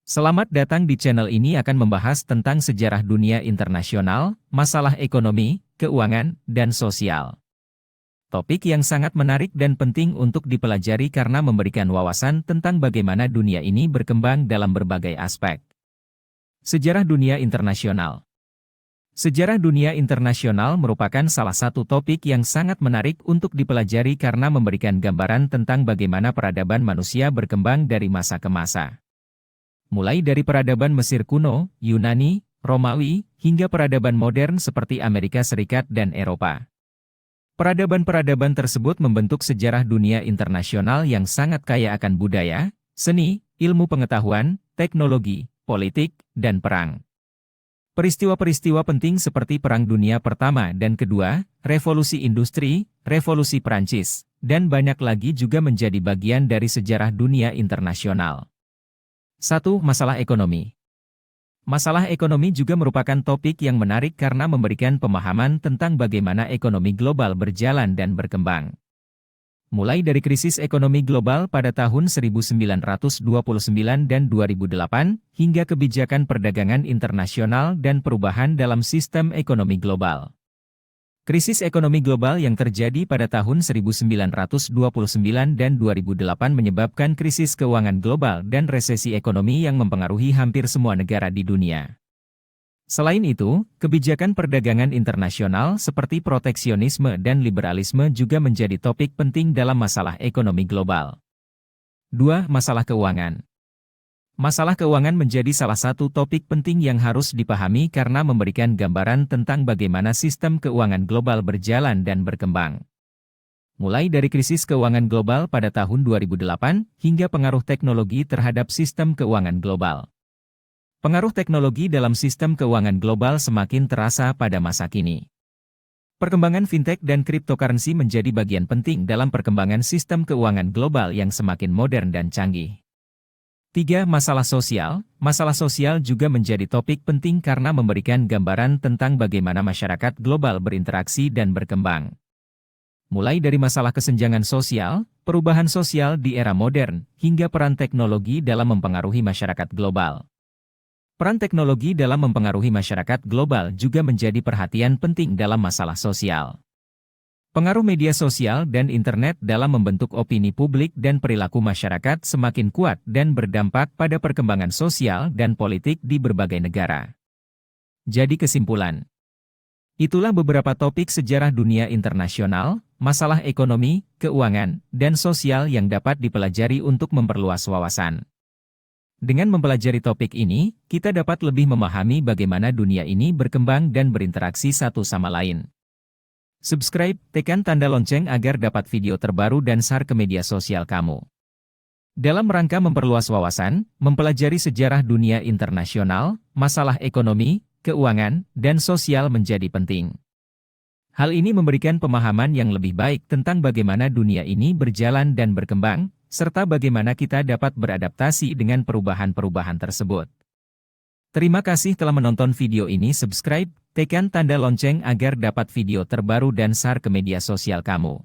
Selamat datang di channel ini akan membahas tentang sejarah dunia internasional, masalah ekonomi, keuangan, dan sosial. Topik yang sangat menarik dan penting untuk dipelajari karena memberikan wawasan tentang bagaimana dunia ini berkembang dalam berbagai aspek. Sejarah dunia internasional. Sejarah dunia internasional merupakan salah satu topik yang sangat menarik untuk dipelajari karena memberikan gambaran tentang bagaimana peradaban manusia berkembang dari masa ke masa. Mulai dari peradaban Mesir kuno, Yunani, Romawi, hingga peradaban modern seperti Amerika Serikat dan Eropa. Peradaban-peradaban tersebut membentuk sejarah dunia internasional yang sangat kaya akan budaya, seni, ilmu pengetahuan, teknologi, politik, dan perang. Peristiwa-peristiwa penting seperti Perang Dunia Pertama dan Kedua, Revolusi Industri, Revolusi Prancis, dan banyak lagi juga menjadi bagian dari sejarah dunia internasional. 1. Masalah ekonomi. Masalah ekonomi juga merupakan topik yang menarik karena memberikan pemahaman tentang bagaimana ekonomi global berjalan dan berkembang. Mulai dari krisis ekonomi global pada tahun 1929 dan 2008, hingga kebijakan perdagangan internasional dan perubahan dalam sistem ekonomi global. Krisis ekonomi global yang terjadi pada tahun 1929 dan 2008 menyebabkan krisis keuangan global dan resesi ekonomi yang mempengaruhi hampir semua negara di dunia. Selain itu, kebijakan perdagangan internasional seperti proteksionisme dan liberalisme juga menjadi topik penting dalam masalah ekonomi global. 2. Masalah keuangan. Masalah keuangan menjadi salah satu topik penting yang harus dipahami karena memberikan gambaran tentang bagaimana sistem keuangan global berjalan dan berkembang. Mulai dari krisis keuangan global pada tahun 2008, hingga pengaruh teknologi terhadap sistem keuangan global. Pengaruh teknologi dalam sistem keuangan global semakin terasa pada masa kini. Perkembangan fintech dan cryptocurrency menjadi bagian penting dalam perkembangan sistem keuangan global yang semakin modern dan canggih. 3. Masalah sosial. Masalah sosial juga menjadi topik penting karena memberikan gambaran tentang bagaimana masyarakat global berinteraksi dan berkembang. Mulai dari masalah kesenjangan sosial, perubahan sosial di era modern, hingga peran teknologi dalam mempengaruhi masyarakat global. Peran teknologi dalam mempengaruhi masyarakat global juga menjadi perhatian penting dalam masalah sosial. Pengaruh media sosial dan internet dalam membentuk opini publik dan perilaku masyarakat semakin kuat dan berdampak pada perkembangan sosial dan politik di berbagai negara. Jadi kesimpulan, itulah beberapa topik sejarah dunia internasional, masalah ekonomi, keuangan, dan sosial yang dapat dipelajari untuk memperluas wawasan. Dengan mempelajari topik ini, kita dapat lebih memahami bagaimana dunia ini berkembang dan berinteraksi satu sama lain. Subscribe, tekan tanda lonceng agar dapat video terbaru dan share ke media sosial kamu. Dalam rangka memperluas wawasan, mempelajari sejarah dunia internasional, masalah ekonomi, keuangan, dan sosial menjadi penting. Hal ini memberikan pemahaman yang lebih baik tentang bagaimana dunia ini berjalan dan berkembang, serta bagaimana kita dapat beradaptasi dengan perubahan-perubahan tersebut. Terima kasih telah menonton video ini. Subscribe, tekan tanda lonceng agar dapat video terbaru dan share ke media sosial kamu.